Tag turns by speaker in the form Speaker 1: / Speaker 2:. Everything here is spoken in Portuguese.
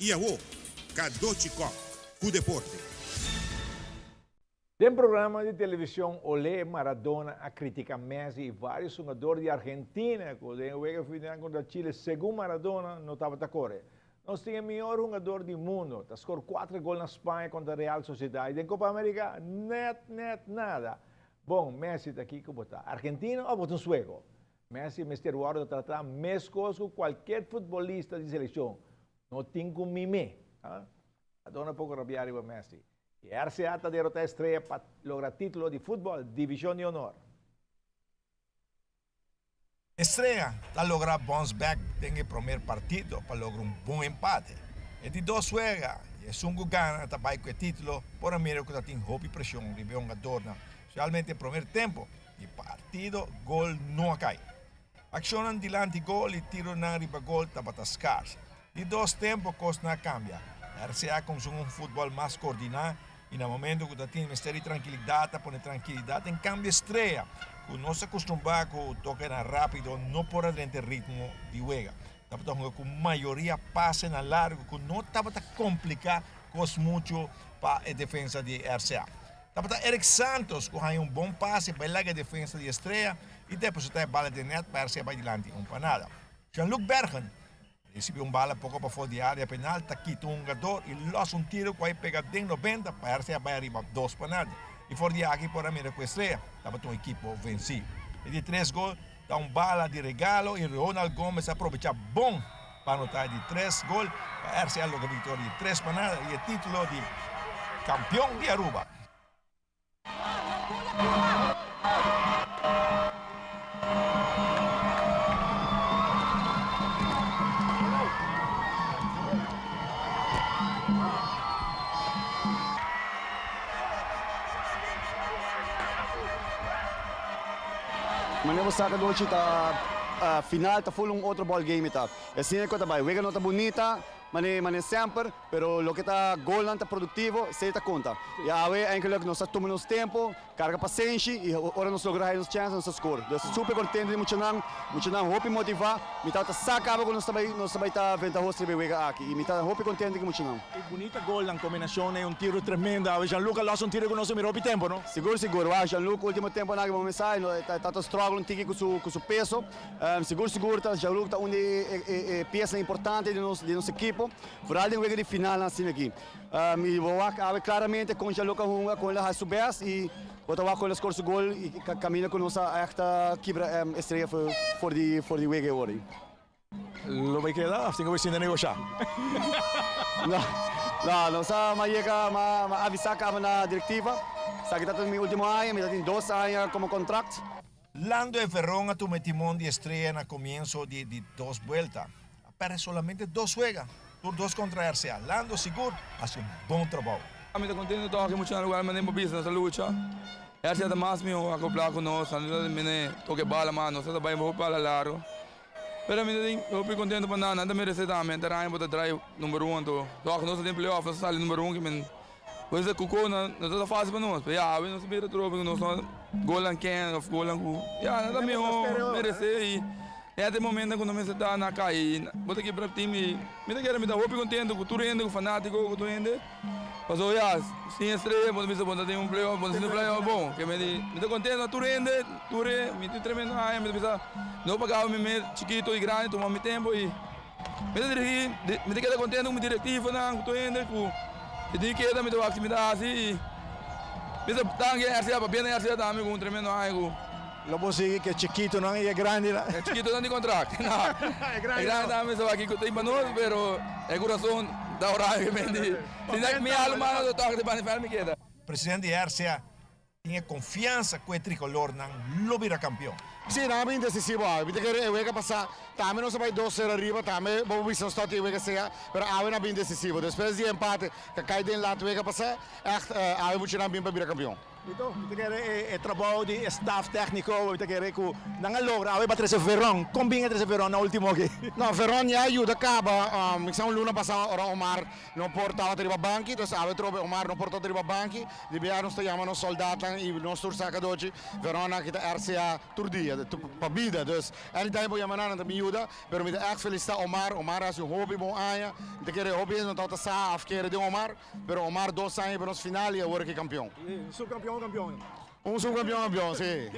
Speaker 1: E a Kadochikov, com deporte.
Speaker 2: Tem programa de televisão Olé Maradona a criticar Messi e vários jogadores de Argentina que o final contra Chile, segundo Maradona, não estava a correr. Nós tínhamos o melhor jogador do mundo, scorou 4 gols na Espanha contra a Real Sociedade. E em Copa América, nada. Bom, Messi está aqui, como está? Argentina ou botou um sueco? Messi, Mr. World, trata mais coisas que qualquer futebolista de seleção. Não tem com mimé. Adona pouco rabiar com Messi. E a RCA está derrotar a estreia para lograr título de futebol, Divisão de Honor.
Speaker 3: Estrela está lograr bounce back em primeiro partido para lograr bom empate. E de dois juega, e se gana, está vai com o título, por mim que tem hope e pressão, de um jogador, especialmente no primeiro tempo, e partido, gol não cai. Ação dilante gol e tiro na riba gol estava escasso. De dois tempos, a coisa não cambia. A RCA consome futebol mais coordenado e no momento que tem mistério de tranquilidade, põe tranquilidade em cambio estreia. Que não se acostuma com toque rápido, não por dentro ritmo de juega. Estava com maioria passe na largo, que não estava a complicar coisa muito para a defesa de RCA. Estava Eric Santos, que tem bom passe, vai lá a defesa de estreia e depois está a bala de net para RCA vai adiante, não para nada. Jean-Luc Bergen recebeu bala pouco para fora de área penal, está quito um jogador e lança tiro que vai pegar dentro 90 para RCA vai arriba 2 para nada. E fora de aqui, por a mim, com a estreia, estava um equipe vencido. E de 3 gols, dá bala de regalo e Ronald Gomes aproveita bom para anotar de 3 gols, para RCA logo a vitória de 3 para nada e o título de campeão de Aruba.
Speaker 4: Maneiro sa kadochi ta final ta full outro ball game ta. Assim é que tá bem. Wega não tá bonita, mane sempre, pero lo que tá gol não tá produtivo, se tá conta. E aí eigenlijk nós tomamos nosso tempo, carga paciência e ora nós logramos as chances, nosso score. Eu super contente de muito não hope motivar. Me tá sacava quando nós também tá ventajoso de Wega aqui. E me tá hope contente de muito não.
Speaker 5: E bonita gol na combinação, é tiro tremendo. Jean-Luc lança tiro que nós mirou o tempo, não?
Speaker 4: Seguro. Jean-Luc último tempo na vamos sair, tá struggle um tique com seu peso. Seguro tá Jean-Luc tá uma peça importante de nossa equipe. Vooral in de finale assim aqui. E vou claramente com Jean-Luc com a subes e vou com o score gol e caminha com nossa echte quebra estreia for die wege hoor.
Speaker 5: Lo vai quedar, tenho que ver negociar.
Speaker 4: Não sa maiega ma avisar ka na diretiva. Sa kita no último ano, me tem 2 anos como contrato.
Speaker 3: Lando e Ferrón a tu timón de estrella en el comienzo de 2 vueltas. Pero solamente 2 juega. Por 2 contra RCA. Lando seguro hace un buen trabajo.
Speaker 6: Estou contente de estar aqui muito lugar, mas nem business nessa luta. RCA está mais meu acoplar com nós, a gente toque bala, mas nós estamos bem para largo. Pero eu estou contente para nada merece também. Terá para drive número 1, então nós temos playoff, nós saímos número 1 que men. Pois é, Cuco não está fácil para nós. Já, nós sabemos troco, nós golan quem, golan cu. Já, nada meu merece e até momento quando me está na cair, botar aqui para o time, me quero me dar roupa contente, com tudo indo, com fanático, com tudo indo. Mas olha, sem estreia, quando me tem playoff, quando tem playoff bom, que me está contente, tudo indo, tudo, me tem tremendo, me está não pagava me chiquito e grande, tomava meu tempo e me quero contente com o diretivo, não, tudo indo, com e queda me deu atividade assim, me está tão RCA para bem RCA também com tremendo algo.
Speaker 5: Lo seguir que é chiquito, não é grande.
Speaker 6: É chiquito, não tem contrato. É grande também, só aqui que tem para nós, mas é coração da hora que vende. Se minha alma não toca de panifel, me queda.
Speaker 3: Presidente RCA tinha confiança que o tricolor não virá campeão.
Speaker 7: Sì, è bem decisivo, vedi che Wega passa, também non sapeva 2-0 arriba, também vamos ver se não está a Wega seja, mas é bem decisivo. Depois de empate, que cai dentro lá, Wega passa, é muito bem para virar campeão.
Speaker 5: Ito, kita kere trabaho di staff tecnico, kita kere ku nangalogra, ave batre se Verón, combina tre se Verón na ultimo che.
Speaker 7: No, Verón já ajuda acaba. Mixão luna passava ora Omar não portava de banki, então ave trobe Omar não portava de banki. De biar nos chamam soldaten e nos tursaca doji. Verona kita RCA turdia, pa vida. Dus anytime boia manana de miúda, pero me echt felicita Omar. Omar as um hobby bom aia. De querer hobby não tá sa afkere de Omar, pero Omar 2 anos para nos final e agora que campeão.
Speaker 5: Sou campeão, campeão.
Speaker 7: Um subcampeão, sim.